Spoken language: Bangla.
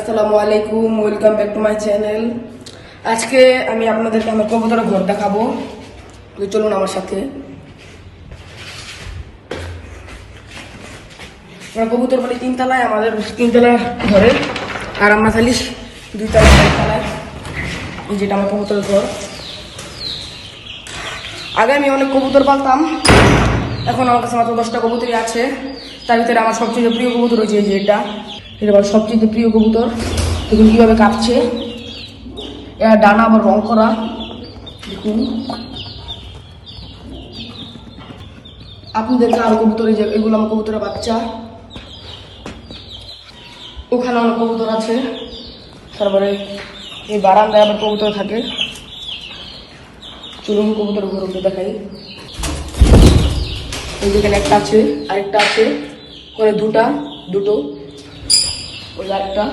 আসসালামু আলাইকুম, welcome back to my channel. আজকে আমি আপনাদেরকে আমার কবুতরের ঘর দেখাবো, তো চলুন আমার সাথে। আমরা কবুতর বলি তিনতলায়, আমাদের তিনতলা ঘরে, আর আমরা খালি দুইতলা চারতলায়, যেটা আমার কবুতরের ঘর। আগে আমি অনেক কবুতর পালতাম, এখন আমার কাছে মাত্র 10টা কবুতরই আছে। তার ভিতরে আমার সবচেয়ে প্রিয় কবুতর হয়েছে এটা আমার সবচেয়ে প্রিয় কবুতর। দেখুন কিভাবে কাঁপছে, এর ডানা আবার রং করা, দেখুন। আপনাদেরকে আরো কবুতর, এগুলো আমার কবুতরের বাচ্চা, ওখানে অনেক কবুতর আছে। তারপরে এই বারান্দায় আবার কবুতর থাকে। চলুন কবুতর ঘুরে দেখাই। এই যেখানে একটা আছে, আরেকটা আছে, করে দুটো, ওই আরেকটা।